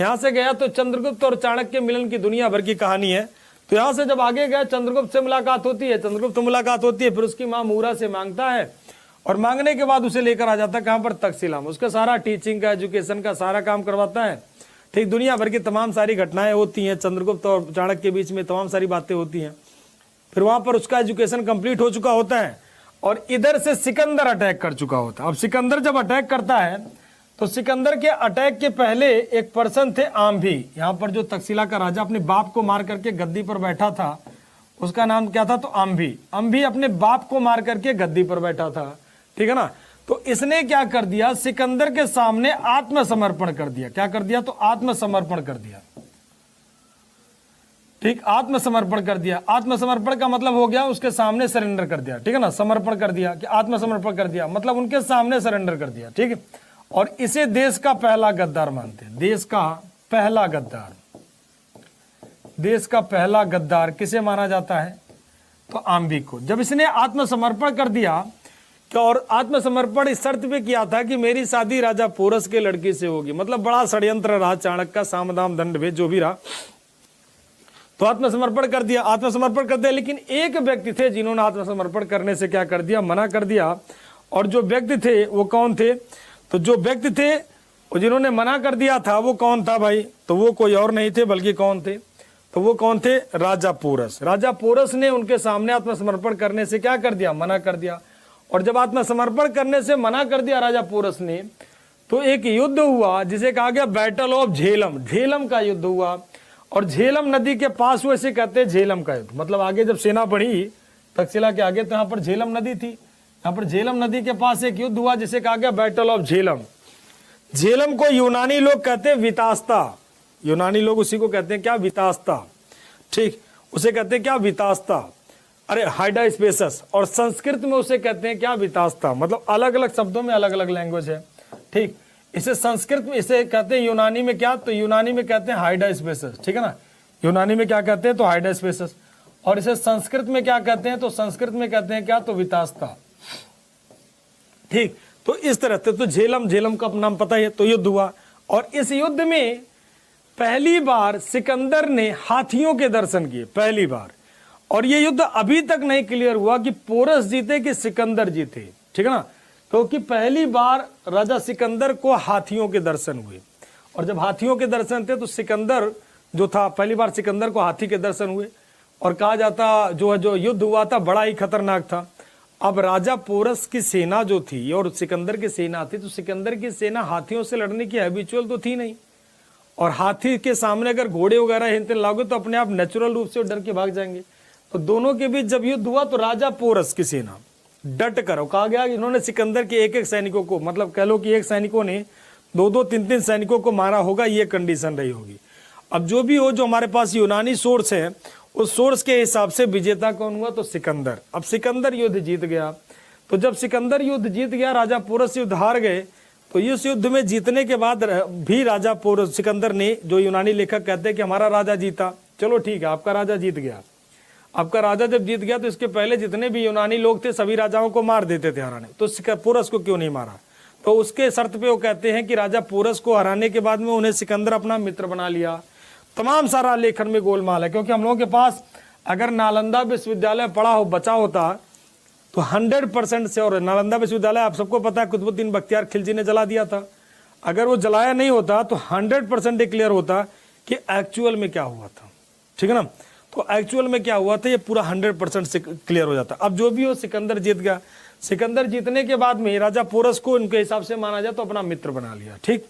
यहाँ से गया तो चंद्रगुप्त और चाणक्य के मिलन की दुनिया भर की कहानी है। तो यहाँ से जब आगे गया चंद्रगुप्त से मुलाकात होती है, फिर उसकी माँ मूरा से मांगता है और मांगने के बाद उसे लेकर आ जाता है कहाँ पर, तक्षशिला में। उसका सारा टीचिंग का, एजुकेशन का सारा काम करवाता है, ठीक। दुनिया भर की तमाम सारी घटनाएं होती हैं, चंद्रगुप्त और चाणक्य के बीच में तमाम सारी बातें होती हैं। फिर वहां पर उसका एजुकेशन कंप्लीट हो चुका होता है और इधर से सिकंदर अटैक कर चुका होता है। अब सिकंदर जब अटैक करता है तो सिकंदर के अटैक के पहले एक पर्सन थे आम्भी। यहाँ पर जो तक्षशिला का राजा अपने बाप को मार करके गद्दी पर बैठा था उसका नाम क्या था, तो आम्भी अपने बाप को मार करके गद्दी पर बैठा था, ठीक है ना। तो इसने क्या कर दिया, सिकंदर के सामने आत्मसमर्पण कर दिया। क्या कर दिया, तो आत्मसमर्पण कर दिया, ठीक, आत्मसमर्पण कर दिया। आत्मसमर्पण का मतलब हो गया उसके सामने सरेंडर कर दिया, ठीक है ना। समर्पण कर दिया कि आत्मसमर्पण कर दिया मतलब उनके सामने सरेंडर कर दिया, ठीक है। और इसे देश का पहला गद्दार मानते हैं, देश का पहला गद्दार। देश का पहला गद्दार किसे माना जाता है, तो आम्भी को। जब इसने आत्मसमर्पण कर दिया और आत्मसमर्पण इस शर्त पे किया था कि मेरी शादी राजा पोरस के लड़की से होगी, मतलब बड़ा षड्यंत्र रहा चाणक्य का, सामदाम दंड भेद जो भी रहा। तो आत्मसमर्पण कर दिया, लेकिन एक व्यक्ति थे जिन्होंने आत्मसमर्पण करने से क्या कर दिया, मना कर दिया। और जो व्यक्ति थे वो कौन थे, तो जो व्यक्ति थे जिन्होंने मना कर दिया था वो कौन था भाई, तो वो कोई और नहीं थे बल्कि कौन थे, तो वो कौन थे, राजा पोरस। राजा पोरस ने उनके सामने आत्मसमर्पण करने से क्या कर दिया, मना कर दिया। और जब आत्मसमर्पण करने से मना कर दिया राजा पोरस ने, तो एक युद्ध हुआ जिसे कहा गया बैटल ऑफ झेलम। झेलम का युद्ध हुआ और झेलम नदी के पास हुए, इसे कहते हैं झेलम का युद्ध। मतलब आगे जब सेना बढ़ी तक्षशिला के आगे तो यहाँ पर झेलम नदी थी, यहाँ पर झेलम नदी के पास एक युद्ध हुआ जिसे कहा गया बैटल ऑफ झेलम। झेलम को यूनानी लोग कहते हैं वितास्ता, यूनानी लोग उसी को कहते हैं क्या, वितास्ता, ठीक, उसे कहते हैं क्या, वितास्ता, अरे हाइडास्पेसस। और संस्कृत में उसे कहते हैं क्या, वितास्ता। मतलब अलग अलग शब्दों में अलग अलग लैंग्वेज है, ठीक। इसे संस्कृत में इसे कहते हैं यूनानी में क्या, तो यूनानी में कहते हैं हाइडास्पेसस, ठीक है ना। यूनानी में क्या कहते हैं, तो हाइडास्पेसस। और इसे संस्कृत में क्या कहते हैं, तो संस्कृत में कहते हैं क्या, तो वितास्ता, ठीक। तो इस तरह से तो झेलम का नाम पता है। तो युद्ध हुआ और इस युद्ध में पहली बार सिकंदर ने हाथियों के दर्शन किए, पहली बार। और ये युद्ध अभी तक नहीं क्लियर हुआ कि पोरस जीते कि सिकंदर जीते, ठीक है ना। तो कि पहली बार राजा सिकंदर को हाथियों के दर्शन हुए, और जब हाथियों के दर्शन थे तो सिकंदर जो था, पहली बार सिकंदर को हाथी के दर्शन हुए, और कहा जाता जो युद्ध हुआ था बड़ा ही खतरनाक था। अब राजा पोरस की सेना जो थी और सिकंदर की सेना थी, तो सिकंदर की सेना हाथियों से लड़ने की हैबिचुअल तो थी नहीं, और हाथी के सामने अगर घोड़े वगैरह हिंते लाओगे तो अपने आप नेचुरल रूप से डर के भाग जाएंगे। तो दोनों के बीच जब युद्ध हुआ तो राजा पोरस की सेना डट कर, कहा गया इन्होंने सिकंदर के एक एक सैनिकों को, मतलब कह लो कि एक सैनिकों ने दो दो तीन तीन सैनिकों को मारा होगा, ये कंडीशन रही होगी। अब जो भी हो, जो हमारे पास यूनानी सोर्स है उस सोर्स के हिसाब से विजेता कौन हुआ, तो सिकंदर। अब सिकंदर युद्ध जीत गया। तो जब सिकंदर युद्ध जीत गया, राजा पोरस युद्ध हार गए, तो इस युद्ध में जीतने के बाद भी राजा पोरस सिकंदर ने, जो यूनानी लेखक कहते हैं कि हमारा राजा जीता, चलो ठीक है आपका राजा जीत गया। आपका राजा जब जीत गया तो इसके पहले जितने भी यूनानी लोग थे सभी राजाओं को मार देते थे हराने, तो पोरस को क्यों नहीं मारा। तो उसके शर्त पे वो कहते हैं कि राजा पोरस को हराने के बाद में उन्हें सिकंदर अपना मित्र बना लिया। तमाम सारा लेखन में गोलमाल है, क्योंकि हम लोगों के पास अगर नालंदा विश्वविद्यालय पढ़ा हो बचा होता तो 100% से, और नालंदा विश्वविद्यालय आप सबको पता है कुतुबुद्दीन बख्तियार खिलजी ने जला दिया था, अगर वो जलाया नहीं होता तो 100% ये क्लियर होता कि एक्चुअल में क्या हुआ था। ठीक है ना, तो एक्चुअल में क्या हुआ था ये पूरा 100% से क्लियर हो जाता। अब जो भी हो, सिकंदर जीत गया। सिकंदर जीतने के बाद में राजा पोरस को उनके हिसाब से माना जाए तो अपना मित्र बना लिया। ठीक,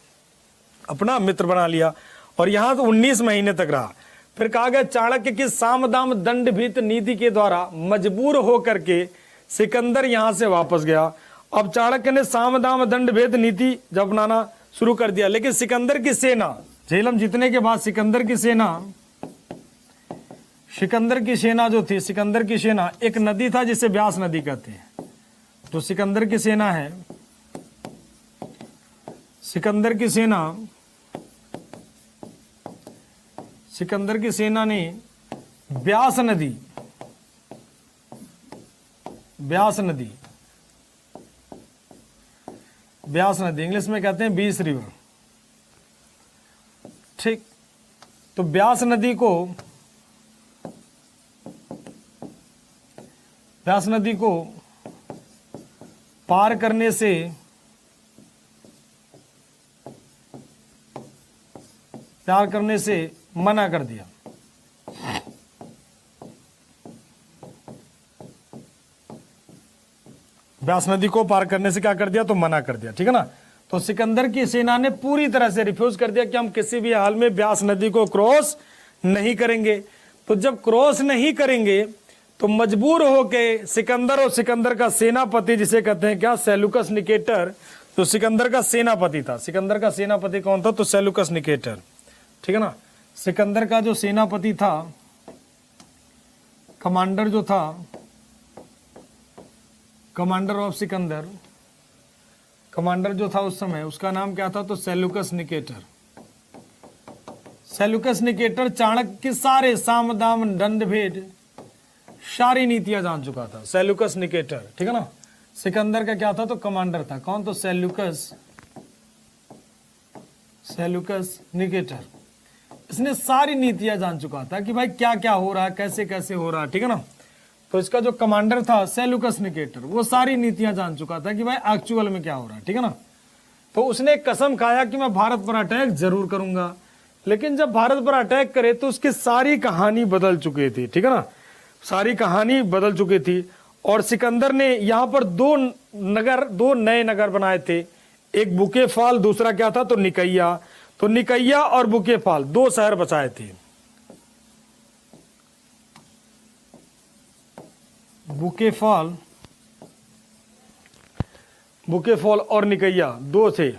अपना मित्र बना लिया, और यहां तो 19 महीने तक रहा। फिर कहा गया चाणक्य की सामदाम दंड भीत नीति के द्वारा मजबूर होकर के सिकंदर यहां से वापस गया। अब चाणक्य ने सामदाम दंड भेद नीति जब अपनाना शुरू कर दिया, लेकिन सिकंदर की सेना, झेलम जीतने के बाद सिकंदर की सेना जो थी, सिकंदर की सेना, एक नदी था जिसे ब्यास नदी कहते हैं। तो सिकंदर की सेना है, सिकंदर की सेना ने ब्यास नदी इंग्लिश में कहते हैं बीस रिवर। ठीक, तो ब्यास नदी को पार करने से मना कर दिया। ब्यास नदी को पार करने से क्या कर दिया, तो मना कर दिया। ठीक है ना, तो सिकंदर की सेना ने पूरी तरह से रिफ्यूज कर दिया कि हम किसी भी हाल में ब्यास नदी को क्रॉस नहीं करेंगे। तो जब क्रॉस नहीं करेंगे तो मजबूर होके सिकंदर और सिकंदर का सेनापति, जिसे कहते हैं क्या, सेलुकस निकेटर, तो सिकंदर का सेनापति था। सिकंदर का सेनापति कौन था, तो सेलुकस निकेटर। ठीक है ना, सिकंदर का जो सेनापति था, कमांडर जो था, कमांडर ऑफ सिकंदर, कमांडर जो था उस समय, उसका नाम क्या था, तो Seleucus Nicator. Seleucus Nicator Chanakya के सारे साम दाम दंड भेद सारी नीतियां जान चुका था, सेलुकस निकेटर। ठीक है ना, सिकंदर का क्या था, तो कमांडर था। कौन, तो सेलुकस निकेटर। इसने सारी नीतियां जान चुका था कि भाई क्या क्या हो रहा है, कैसे कैसे हो रहा है। ठीक है ना, तो इसका जो कमांडर था सेलुकस निकेटर, वो सारी नीतियां जान चुका था कि भाई एक्चुअल में क्या हो रहा है। ठीक है ना, तो उसने कसम खाया कि मैं भारत पर अटैक जरूर करूंगा। लेकिन जब भारत पर अटैक करे तो उसकी सारी कहानी बदल चुकी थी। ठीक है ना, सारी कहानी बदल चुकी थी। और सिकंदर ने यहाँ पर दो नए नगर बनाए थे, एक बुकेफाल, दूसरा क्या था, तो निकैया। तो निकैया और बुकेफाल दो शहर बसाए थे। बुकेफाल और निकैया दो थे।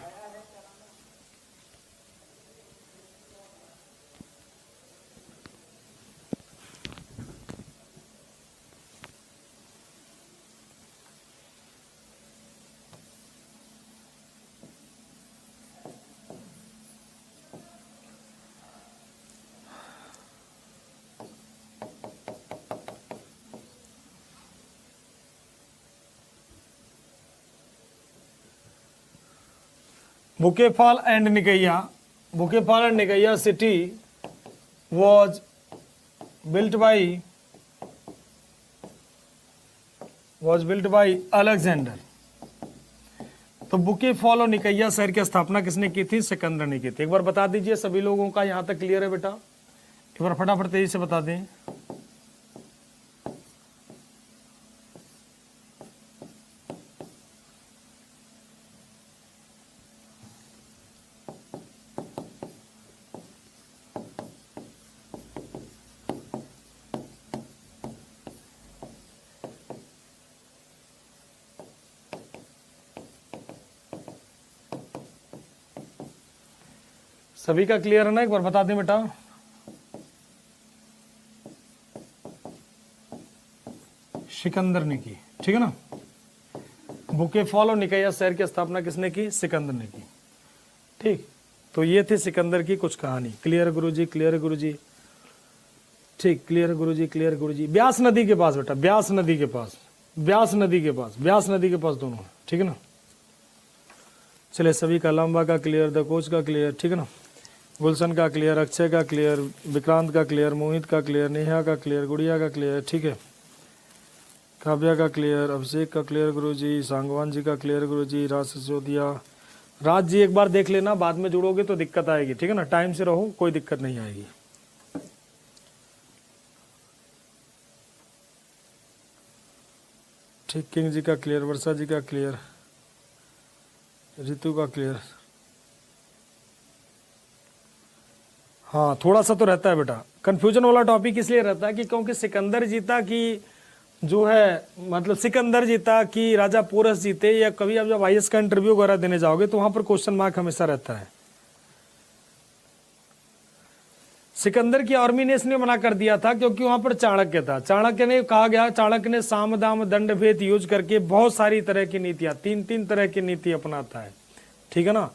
Bucephalus and Nicaea city was built by Alexander. तो बुकेफॉल और निकैया शहर की स्थापना किसने की थी? सिकंदर ने की थी। एक बार बता दीजिए सभी लोगों का, यहां तक क्लियर है बेटा? एक बार फटाफट तेजी से बता दें। सभी का क्लियर है ना? एक बार बता दें बेटा। सिकंदर ने की, ठीक है ना। बुकेफॉल और निकैया शहर की स्थापना किसने की? सिकंदर ने की। ठीक, तो ये थी सिकंदर की कुछ कहानी। क्लियर गुरुजी? क्लियर गुरुजी? ठीक, क्लियर गुरुजी, क्लियर गुरुजी। ब्यास नदी के पास बेटा, ब्यास नदी के पास, ब्यास नदी के पास, ब्यास नदी के पास दोनों, ठीक है ना। चलिए सभी का, लंबा का क्लियर, दकोच का क्लियर, ठीक है ना। गुलशन का क्लियर, अक्षय का क्लियर, विक्रांत का क्लियर, मोहित का क्लियर, नेहा का क्लियर, गुड़िया का क्लियर, ठीक है। काव्या का क्लियर, अभिषेक का क्लियर गुरुजी, सांगवान जी का क्लियर गुरुजी, राज सिसोदिया। राज जी एक बार देख लेना, बाद में जुड़ोगे तो दिक्कत आएगी, ठीक है ना। टाइम से रहो, कोई दिक्कत नहीं आएगी। ठीक, किंग जी का क्लियर, वर्षा जी का क्लियर, ऋतु का क्लियर। हाँ, थोड़ा सा तो रहता है बेटा, कंफ्यूजन वाला टॉपिक इसलिए रहता है कि क्योंकि सिकंदर जीता कि जो है, मतलब सिकंदर जीता कि राजा पोरस जीते, या कभी आप जब आईएएस का इंटरव्यू वगैरह देने जाओगे तो वहां पर क्वेश्चन मार्क हमेशा रहता है। सिकंदर की आर्मी ने इसने मना कर दिया था क्योंकि वहां पर चाणक्य था। चाणक्य ने कहा गया, चाणक्य ने साम दाम दंड भेद यूज करके बहुत सारी तरह की नीतियां, तीन तरह की नीति अपनाता है, ठीक है ना।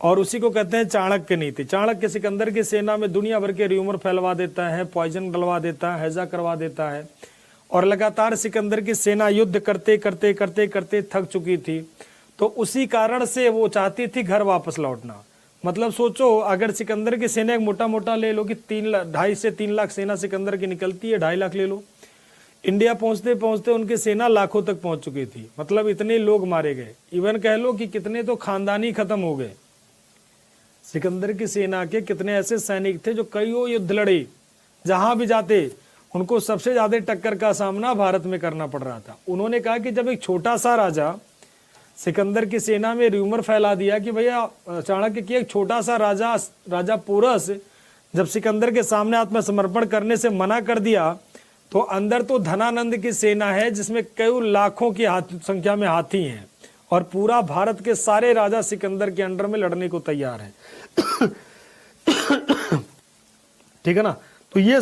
और उसी को कहते हैं चाणक्य नीति। चाणक्य सिकंदर की सेना में दुनिया भर के र्यूमर फैलवा देता है, पॉइजन डलवा देता है, हैजा करवा देता है, और लगातार सिकंदर की सेना युद्ध करते करते करते करते थक चुकी थी। तो उसी कारण से वो चाहती थी घर वापस लौटना। मतलब सोचो, अगर सिकंदर की सेना एक मोटा मोटा ले लो कि 2.5 से 3 लाख सेना सिकंदर की निकलती है, 2.5 लाख ले लो। इंडिया पहुंचते पहुंचते उनकी सेना लाखों तक पहुंच चुकी थी। मतलब इतने लोग मारे गए, इवन कह लो कि कितने तो खानदानी खत्म हो गए। सिकंदर की सेना के कितने ऐसे सैनिक थे जो कईयों युद्ध लड़े, जहां भी जाते उनको सबसे ज्यादा टक्कर का सामना भारत में करना पड़ रहा था। उन्होंने कहा कि जब एक छोटा सा राजा सिकंदर की सेना में र्यूमर फैला दिया कि भैया चाणक्य की एक छोटा सा राजा पोरस जब सिकंदर के सामने आत्मसमर्पण करने से मना कर दिया, तो अंदर तो धनानंद की सेना है जिसमें कई लाखों की संख्या में हाथी हैं, और पूरा भारत के सारे राजा सिकंदर के अंडर में लड़ने को तैयार हैं। ठीक है ना। तो ये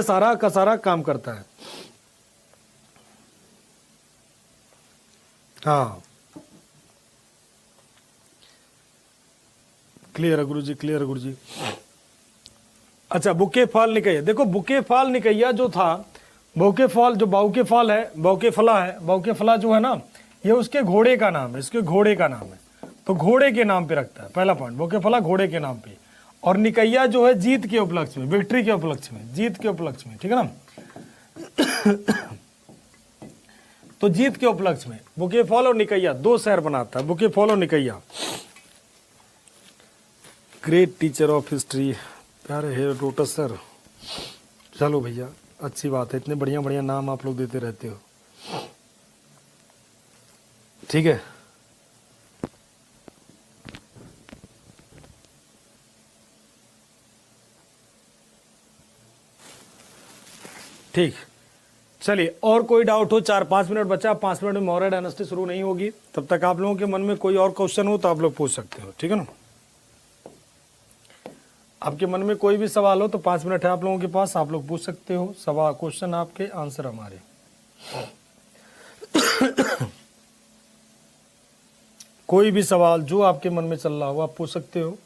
सारा का सारा काम करता है। हाँ, क्लियर है गुरुजी, क्लियर है गुरुजी। अच्छा, बुकेफॉल निकैया, देखो बुकेफॉल निकैया जो था, बुकेफॉल जो बाउकेफॉल है, बाउकेफला है, बाउकेफला जो है ना, ये उसके घोड़े का नाम है, इसके घोड़े का नाम है, तो घोड़े के नाम पे रखता है। पहला पॉइंट, बुकेफला घोड़े के नाम पे, और निकैया जो है जीत के उपलक्ष्य में, विक्ट्री के उपलक्ष्य में, जीत के उपलक्ष्य में, ठीक है ना। तो जीत के उपलक्ष्य में बुकेफॉल और निकैया 2 शहर बनाता है, बुकेफॉल और निकैया। ग्रेट टीचर ऑफ हिस्ट्री, प्यारे हेरोडोटस सर। चलो भैया, अच्छी बात है, इतने बढ़िया बढ़िया नाम आप लोग देते रहते हो, ठीक है। ठीक, चलिए, और कोई डाउट हो? 4-5 मिनट बचा, 5 मिनट में मौर्य डायनेस्टी शुरू नहीं होगी, तब तक आप लोगों के मन में कोई और क्वेश्चन हो तो आप लोग पूछ सकते हो, ठीक है ना। आपके मन में कोई भी सवाल हो तो 5 मिनट है आप लोगों के पास, आप लोग पूछ सकते हो। सवाल, क्वेश्चन आपके, आंसर हमारे। कोई भी सवाल जो आपके मन में चल रहा हो आप पूछ सकते हो।